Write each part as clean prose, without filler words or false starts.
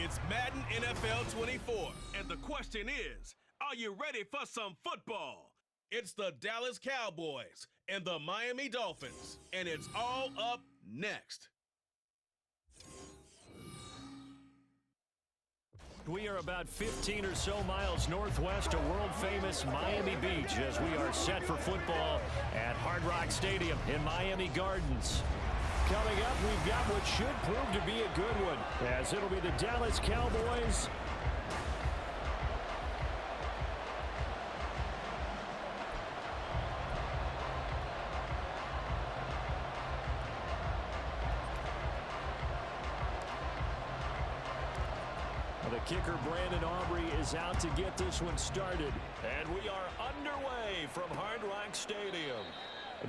It's Madden NFL 24, and the question is, are you ready for some football? It's the Dallas Cowboys and the Miami Dolphins, and it's all up next. We are about 15 or so miles northwest of world-famous Miami Beach as we are set for football at Hard Rock Stadium in Miami Gardens. Coming up, we've got what should prove to be a good one, as it'll be the Dallas Cowboys The kicker, Brandon Aubrey, is out to get this one started. And we are underway from Hard Rock Stadium.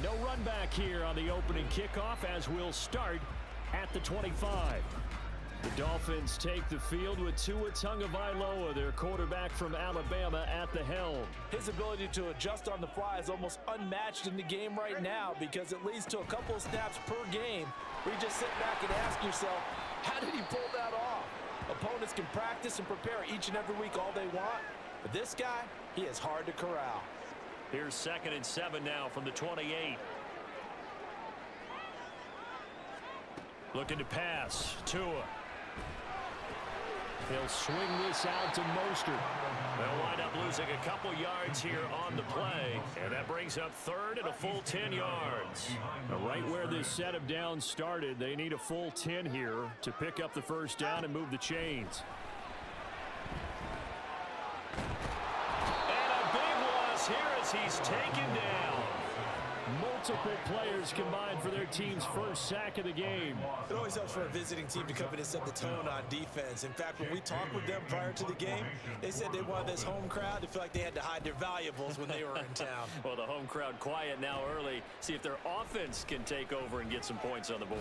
No run back here on the opening kickoff as we'll start at the 25. The Dolphins take the field with Tua Tagovailoa, their quarterback from Alabama, at the helm. His ability to adjust on the fly is almost unmatched in the game right now because it leads to a couple of snaps per game where you just sit back and ask yourself, how did he pull that off? Opponents can practice and prepare each and every week all they want, but this guy, he is hard to corral. Here's 2nd and 7 now from the 28. Looking to pass. Tua. He'll swing this out to Mostert. They'll wind up losing a couple yards here on the play, and that brings up 3rd and a full 10 yards. Right where this set of downs started, they need a full 10 here to pick up the first down and move the chains. And a big loss here as he's taken down. Multiple players combined for their team's first sack of the game. It always helps for a visiting team to come in and set the tone on defense. In fact, when we talked with them prior to the game, they said they wanted this home crowd to feel like they had to hide their valuables when they were in town. Well, the home crowd quiet now early. See if their offense can take over and get some points on the board.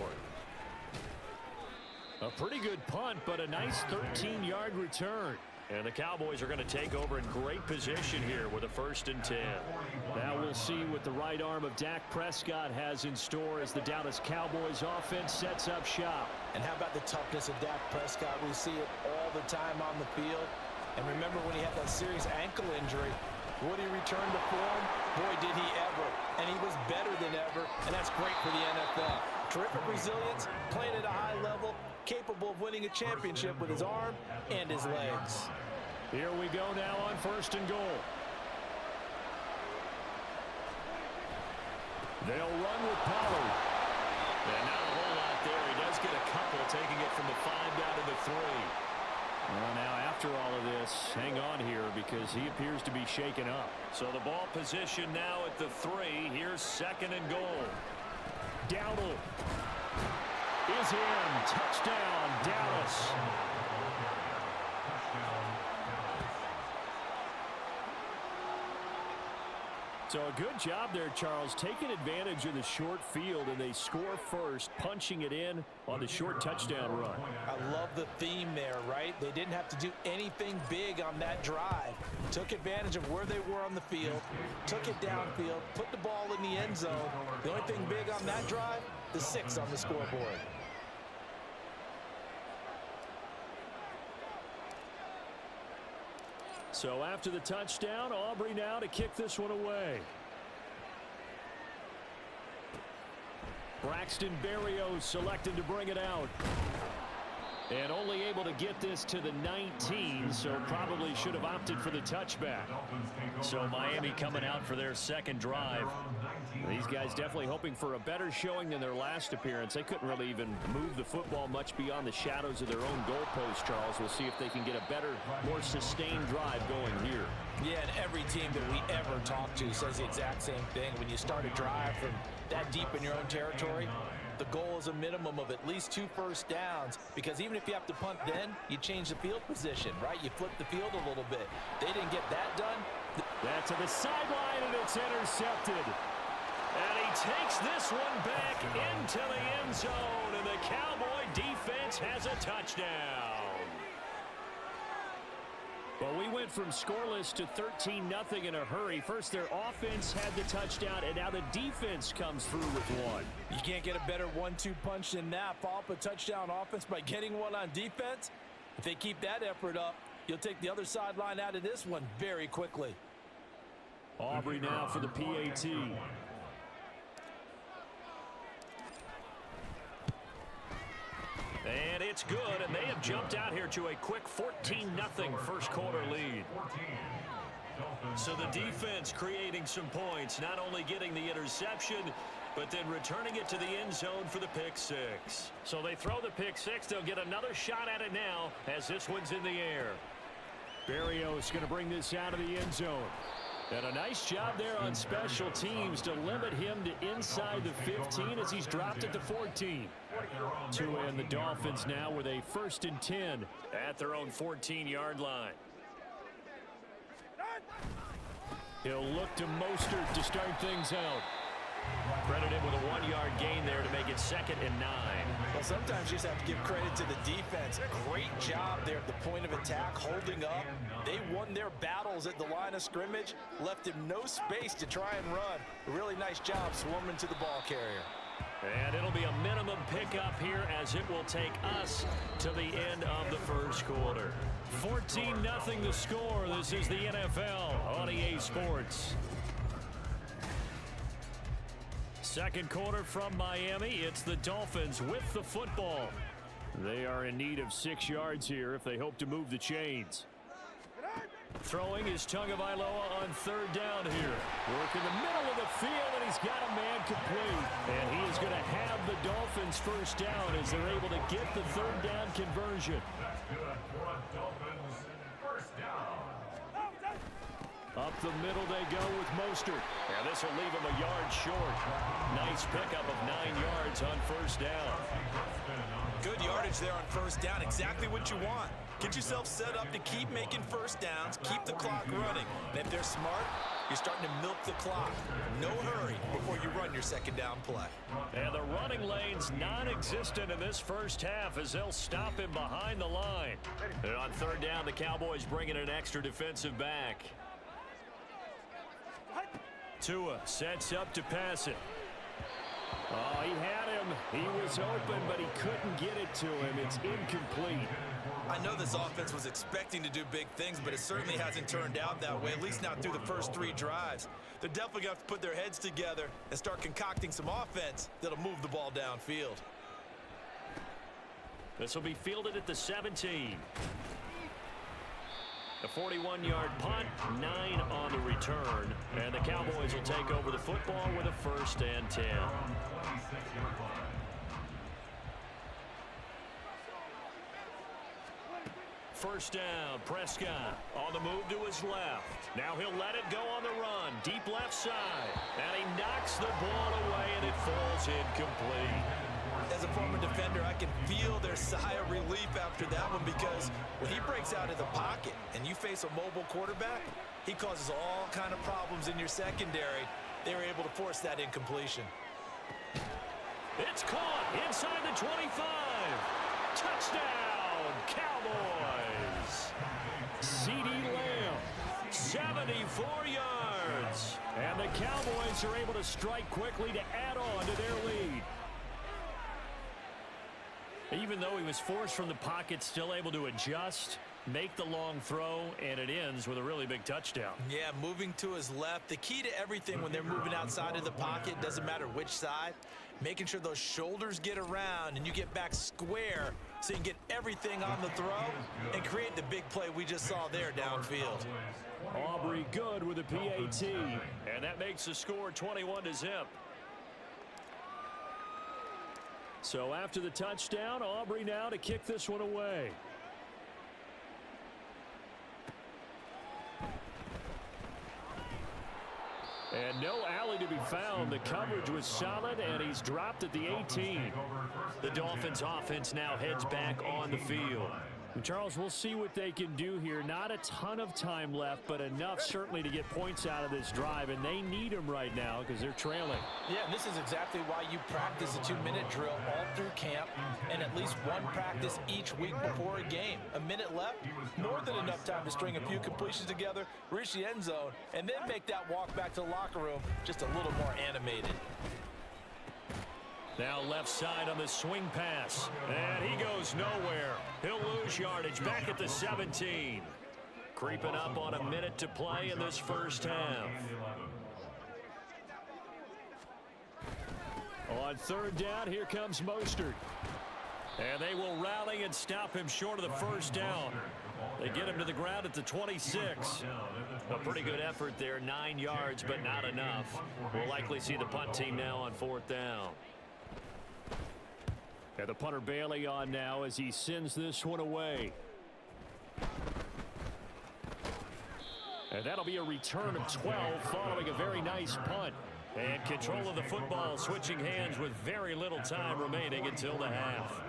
A pretty good punt, but a nice 13-yard return. And the Cowboys are going to take over in great position here with a 1st and 10. Now we'll see what the right arm of Dak Prescott has in store as the Dallas Cowboys offense sets up shop. And how about the toughness of Dak Prescott? We see it all the time on the field. And remember when he had that serious ankle injury, would he return to form? Boy, did he ever. And he was better than ever, and that's great for the NFL. Terrific resilience, playing at a high level, capable of winning a championship with his arm and his legs. Here we go now on 1st and goal. They'll run with Pollard. And not a whole lot there. He does get a couple, taking it from the 5 down to the 3. Well, now after all of this, hang on here because he appears to be shaken up. So the ball position now at the 3. Here's 2nd and goal. Dowdle is in. Touchdown, Dallas. So a good job there, Charles, taking advantage of the short field, and they score first, punching it in on the short touchdown run. I love the theme there, right? They didn't have to do anything big on that drive. Took advantage of where they were on the field, took it downfield, put the ball in the end zone. The only thing big on that drive, the 6 on the scoreboard. So after the touchdown, Aubrey now to kick this one away. Braxton Berrios selected to bring it out. And only able to get this to the 19, so probably should have opted for the touchback. So Miami coming out for their 2nd drive. These guys definitely hoping for a better showing than their last appearance. They couldn't really even move the football much beyond the shadows of their own goalpost, Charles. We'll see if they can get a better, more sustained drive going here. Yeah, and every team that we ever talk to says the exact same thing. When you start a drive from that deep in your own territory, the goal is a minimum of at least 2 first downs, because even if you have to punt then, you change the field position, right? You flip the field a little bit. They didn't get that done. That's to the sideline, and it's intercepted. And he takes this one back into the end zone, and the Cowboy defense has a touchdown. Well, we went from scoreless to 13-0 in a hurry. First, their offense had the touchdown, and now the defense comes through with one. You can't get a better 1-2 punch than that. Follow up a touchdown offense by getting one on defense. If they keep that effort up, you'll take the other sideline out of this one very quickly. Aubrey now for the PAT. And it's good, and they have jumped out here to a quick 14-0 first quarter lead. So the defense creating some points, not only getting the interception, but then returning it to the end zone for the pick six. So they throw the pick six. They'll get another shot at it now as this one's in the air. Berrios going to bring this out of the end zone. And a nice job there on special teams to limit him to inside the 15 as he's dropped it to 14. To end the Dolphins now with a 1st and 10 at their own 14-yard line. He'll look to Mostert to start things out. Credited with a 1-yard gain there to make it 2nd and 9. Well, sometimes you just have to give credit to the defense. Great job there at the point of attack, holding up. They won their battles at the line of scrimmage, left him no space to try and run. A really nice job swarming to the ball carrier. And it'll be a minimum pickup here as it will take us to the end of the first quarter. 14-0 the score. This is the NFL on EA Sports. Second quarter from Miami. It's the Dolphins with the football. They are in need of 6 yards here if they hope to move the chains. Throwing is Tagovailoa on 3rd down here. Work in the middle of the field, and he's got a man complete. And he is going to have the Dolphins first down as they're able to get the 3rd down conversion. That's good for a Dolphins first down. Up the middle they go with Mostert. And this will leave him a yard short. Nice pickup of 9 yards on 1st down. Good yardage there on 1st down. Exactly what you want. Get yourself set up to keep making 1st downs, keep the clock running. And if they're smart, you're starting to milk the clock. No hurry before you run your 2nd down play. And the running lane's non-existent in this first half as they'll stop him behind the line. And on 3rd down, the Cowboys bringing an extra defensive back. Tua sets up to pass it. Oh, he had him. He was open, but he couldn't get it to him. It's incomplete. I know this offense was expecting to do big things, but it certainly hasn't turned out that way, at least not through the first 3 drives. They're definitely going to have to put their heads together and start concocting some offense that'll move the ball downfield. This will be fielded at the 17. A 41-yard punt, 9 on the return. And the Cowboys will take over the football with a 1st and 10. First down, Prescott on the move to his left. Now he'll let it go on the run, deep left side. And he knocks the ball away, and it falls incomplete. As a former defender, I can feel their sigh of relief after that one, because when he breaks out of the pocket and you face a mobile quarterback, he causes all kind of problems in your secondary. They were able to force that incompletion. It's caught inside the 25. Touchdown, Cowboys. CeeDee Lamb, 74 yards. And the Cowboys are able to strike quickly to add on to their lead. Even though he was forced from the pocket, still able to adjust, make the long throw, and it ends with a really big touchdown. Yeah, moving to his left. The key to everything when they're moving outside of the pocket, doesn't matter which side, making sure those shoulders get around and you get back square so you can get everything on the throw and create the big play we just saw there downfield. Aubrey good with a PAT, and that makes the score 21-0. So after the touchdown, Aubrey now to kick this one away. And no alley to be found. The coverage was solid, and he's dropped at the 18. The Dolphins offense now heads back on the field. And Charles, we'll see what they can do here. Not a ton of time left, but enough certainly to get points out of this drive, and they need them right now because they're trailing. Yeah, and this is exactly why you practice a 2-minute drill all through camp and at least one practice each week before a game. A minute left, more than enough time to string a few completions together, reach the end zone, and then make that walk back to the locker room just a little more animated. Now left side on the swing pass. And he goes nowhere. He'll lose yardage back at the 17. Creeping up on a minute to play in this first half. On third down, here comes Mostert. And they will rally and stop him short of the first down. They get him to the ground at the 26. A pretty good effort there, 9 yards, but not enough. We'll likely see the punt team now on fourth down. And the punter Bailey on now as he sends this one away. And that'll be a return of 12 following a very nice punt. And control of the football switching hands with very little time remaining until the half.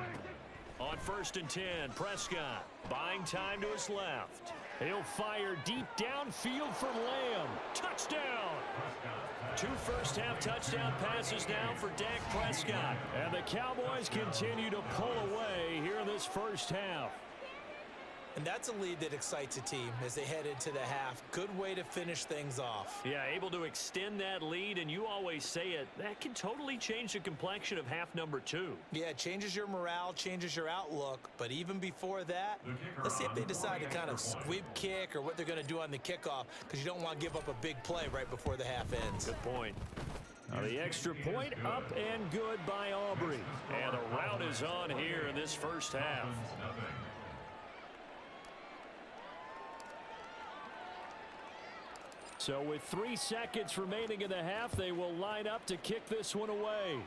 On 1st and 10, Prescott buying time to his left. He'll fire deep downfield for Lamb. Touchdown! 2 first-half touchdown passes now for Dak Prescott. And the Cowboys continue to pull away here in this first half. And that's a lead that excites a team as they head into the half. Good way to finish things off. Yeah, able to extend that lead, and you always say it, that can totally change the complexion of half number 2. Yeah, it changes your morale, changes your outlook. But even before that, let's see if they decide to kind of squib kick or what they're going to do on the kickoff, because you don't want to give up a big play right before the half ends. Good point. Now the extra point up and good by Aubrey. And the route is on here in this first half. So with 3 seconds remaining in the half, they will line up to kick this one away.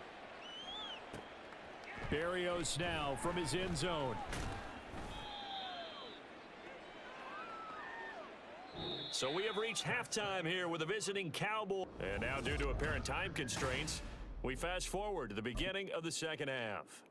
Berrios now from his end zone. So we have reached halftime here with the visiting Cowboys. And now due to apparent time constraints, we fast forward to the beginning of the second half.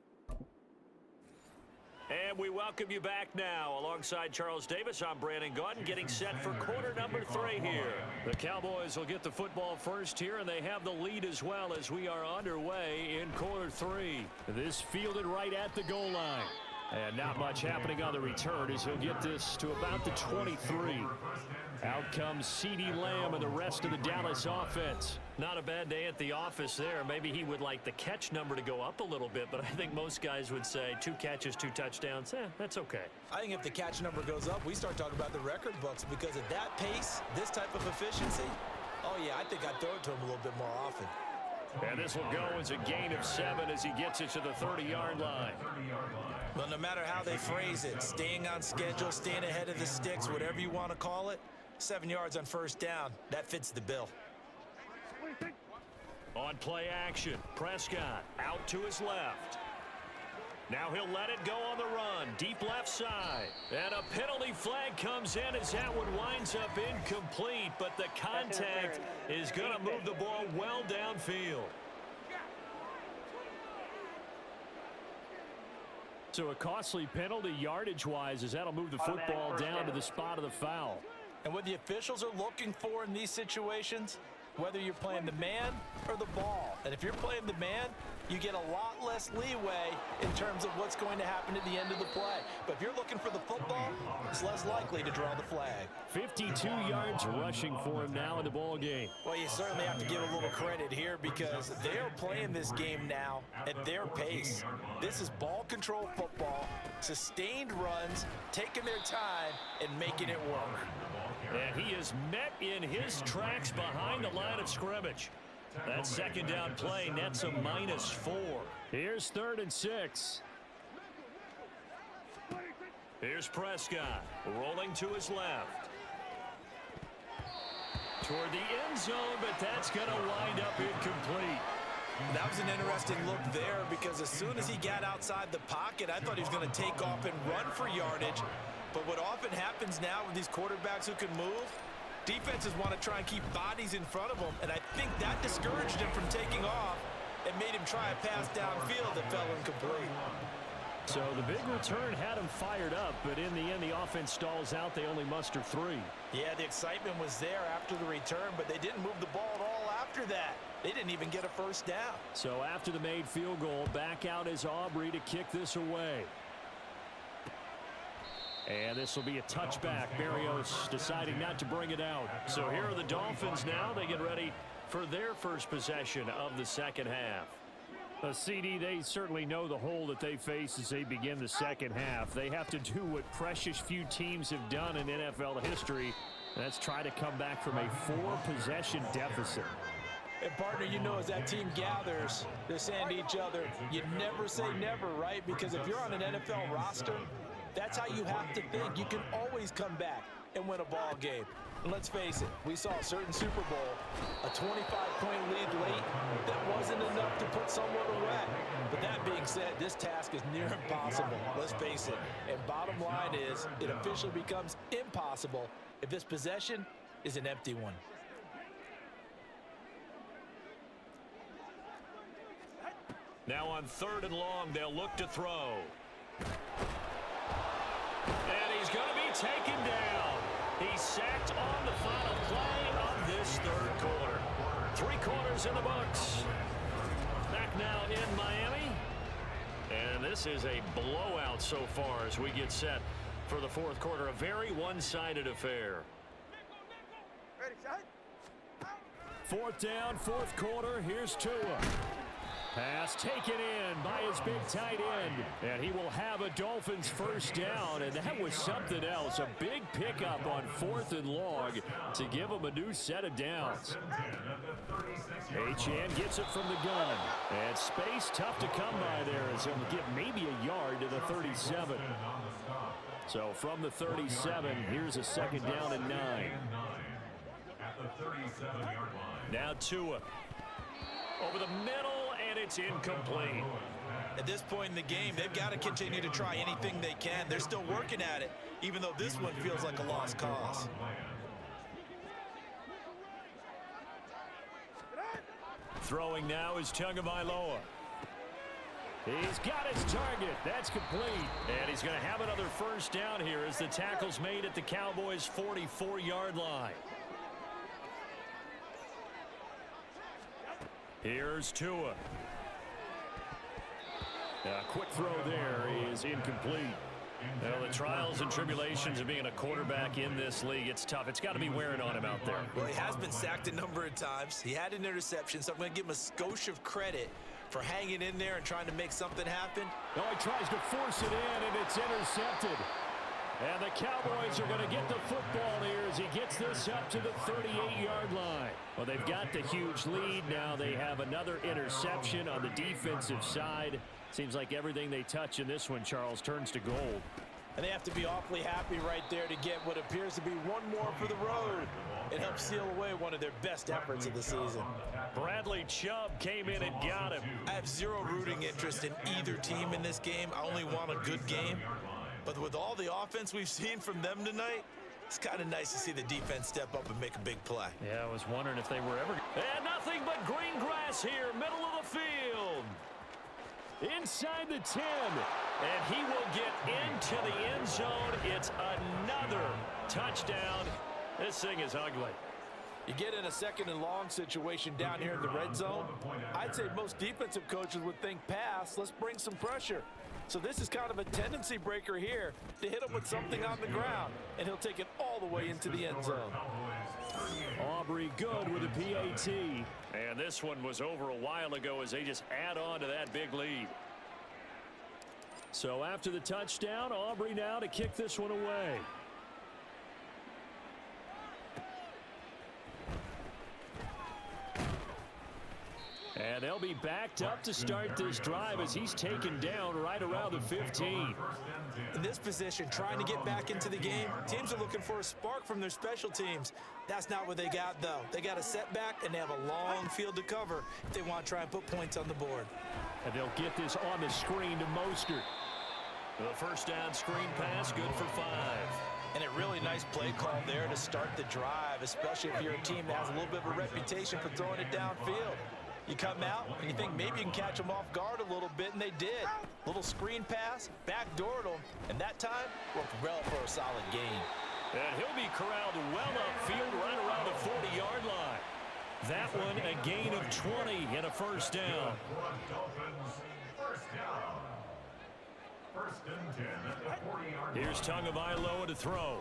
And we welcome you back now. Alongside Charles Davis, I'm Brandon Gaudin, getting set for quarter number 3 here. The Cowboys will get the football first here, and they have the lead as well as we are underway in quarter 3. This fielded right at the goal line. And not much happening on the return as he'll get this to about the 23. Out comes CeeDee Lamb and the rest of the Dallas offense. Not a bad day at the office there. Maybe he would like the catch number to go up a little bit, but I think most guys would say 2 catches, 2 touchdowns. That's okay. I think if the catch number goes up, we start talking about the record books, because at that pace, this type of efficiency, oh yeah, I think I'd throw it to him a little bit more often. And this will go as a gain of 7 as he gets it to the 30-yard line. Well, no matter how they phrase it, staying on schedule, staying ahead of the sticks, whatever you want to call it, 7 yards on first down, that fits the bill. On play action, Prescott out to his left. Now he'll let it go on the run, deep left side. And a penalty flag comes in as that one winds up incomplete, but the contact is going to move the ball well downfield. So a costly penalty yardage-wise as that'll move the football down to the spot of the foul. And what the officials are looking for in these situations, whether you're playing the man or the ball. And if you're playing the man, you get a lot less leeway in terms of what's going to happen at the end of the play. But if you're looking for the football, it's less likely to draw the flag. 52 yards rushing for him now in the ball game. Well, you certainly have to give a little credit here because they are playing this game now at their pace. This is ball control football, sustained runs, taking their time and making it work. And he is met in his tracks behind the line of scrimmage. That second down play nets a -4. Here's 3rd and 6. Here's Prescott rolling to his left. Toward the end zone, but that's going to wind up incomplete. That was an interesting look there because as soon as he got outside the pocket, I thought he was going to take off and run for yardage. But what often happens now with these quarterbacks who can move, defenses want to try and keep bodies in front of them, and I think that discouraged him from taking off and made him try a pass downfield that fell incomplete. So the big return had him fired up, but in the end, the offense stalls out. They only muster 3. Yeah, the excitement was there after the return, but they didn't move the ball at all after that. They didn't even get a first down. So after the made field goal, back out is Aubrey to kick this away. And this will be a touchback. Berrios deciding not to bring it out. So here are the Dolphins now. They get ready for their first possession of the second half. CD, they certainly know the hole that they face as they begin the second half. They have to do what precious few teams have done in NFL history. That's try to come back from a 4-possession deficit. And, partner, you know, as that team gathers, they're saying to each other, you never say never, right? Because if you're on an NFL roster, that's how you have to think. You can always come back and win a ball game. And let's face it, we saw a certain Super Bowl, a 25-point lead late, that wasn't enough to put someone away. But that being said, this task is near impossible. Let's face it. And bottom line is, it officially becomes impossible if this possession is an empty one. Now on 3rd and long, they'll look to throw. And he's going to be taken down. He's sacked on the final play of this 3rd quarter. 3 quarters in the books. Back now in Miami. And this is a blowout so far as we get set for the 4th quarter. A very one-sided affair. 4th down, 4th quarter. Here's Tua. Pass taken in by his big tight end. And he will have a Dolphins first down. And that was something else. A big pickup on 4th and long to give him a new set of downs. Achane gets it from the gun. And space tough to come by there as he'll get maybe a yard to the 37. So from the 37, here's a 2nd down and 9. At the 37-yard line. Now Tua. Over the middle, and it's incomplete. At this point in the game, they've got to continue to try anything they can. They're still working at it, even though this one feels like a lost cause. Throwing now is Tagovailoa. He's got his target. That's complete. And he's going to have another first down here as the tackle's made at the Cowboys' 44-yard line. Here's Tua. A quick throw there is incomplete. Well, the trials and tribulations of being a quarterback in this league, it's tough. It's got to be wearing on him out there. Well, he has been sacked a number of times. He had an interception, so I'm going to give him a skosh of credit for hanging in there and trying to make something happen. Oh, he tries to force it in, and it's intercepted. And the Cowboys are going to get the football here as he gets this up to the 38-yard line. Well, they've got the huge lead. Now they have another interception on the defensive side. Seems like everything they touch in this one, Charles, turns to gold. And they have to be awfully happy right there to get what appears to be one more for the road. It helps seal away one of their best efforts of the season. Bradley Chubb came in and got him. I have zero rooting interest in either team in this game. I only want a good game. But with all the offense we've seen from them tonight, it's kind of nice to see the defense step up and make a big play. Yeah, I was wondering if they were ever... And nothing but green grass here, middle of the field. Inside the 10. And he will get into the end zone. It's another touchdown. This thing is ugly. You get in a 2nd and long situation down here in the red zone. I'd say most defensive coaches would think pass. Let's bring some pressure. So this is kind of a tendency breaker here to hit him with something on the ground, and he'll take it all the way into the end zone. Aubrey good with a PAT. And this one was over a while ago as they just add on to that big lead. So after the touchdown, Aubrey now to kick this one away. And they'll be backed up to start this drive as he's taken down right around the 15. In this position, trying to get back into the game, teams are looking for a spark from their special teams. That's not what they got, though. They got a setback, and they have a long field to cover if they want to try and put points on the board. And they'll get this on the screen to Mostert. The first down screen pass, good for 5. And a really nice play call there to start the drive, especially if you're a team that has a little bit of a reputation for throwing it downfield. You come out, and you think maybe you can catch them off guard a little bit, and they did. Little screen pass, backdoored them, and that time worked well for a solid gain. And he'll be corralled well upfield right around the 40-yard line. That one a gain of 20 and a first down. First and 10 at the 40-yard line. Here's Tagovailoa to throw.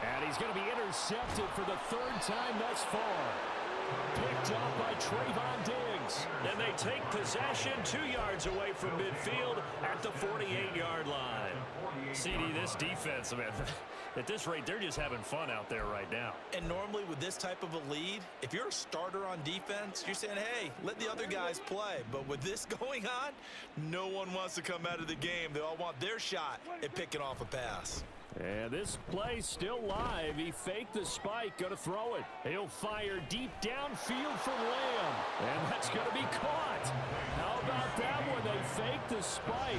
And he's going to be intercepted for the 3rd time thus far. Picked off by Trayvon Diggs. And they take possession 2 yards away from midfield at the 48-yard line. CD, this defense, man, at this rate, they're just having fun out there right now. And normally with this type of a lead, if you're a starter on defense, you're saying, hey, let the other guys play. But with this going on, no one wants to come out of the game. They all want their shot at picking off a pass. And this play's still live. He faked the spike, going to throw it. He'll fire deep downfield for Lamb. And that's going to be caught. How about that one? They fake the spike,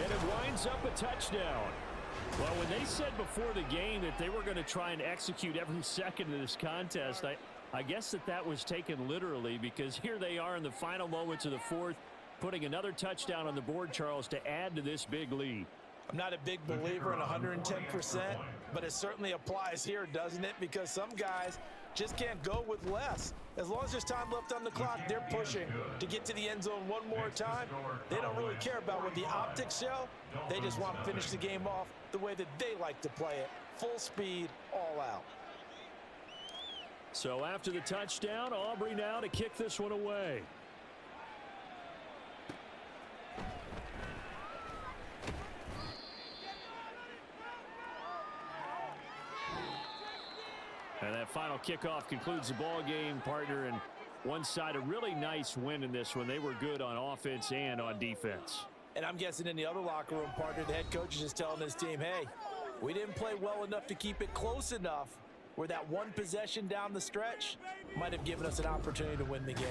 and it winds up a touchdown. Well, when they said before the game that they were going to try and execute every second of this contest, I guess that was taken literally, because here they are in the final moments of the fourth, putting another touchdown on the board, Charles, to add to this big lead. I'm not a big believer in 110%, but it certainly applies here, doesn't it? Because some guys just can't go with less. As long as there's time left on the clock, they're pushing to get to the end zone one more time. They don't really care about what the optics show. They just want to finish the game off the way that they like to play it. Full speed, all out. So after the touchdown, Aubrey now to kick this one away. And that final kickoff concludes the ball game, partner. And one side, a really nice win in this one. They were good on offense and on defense. And I'm guessing in the other locker room, partner, the head coach is just telling his team, hey, we didn't play well enough to keep it close enough where that one possession down the stretch might have given us an opportunity to win the game.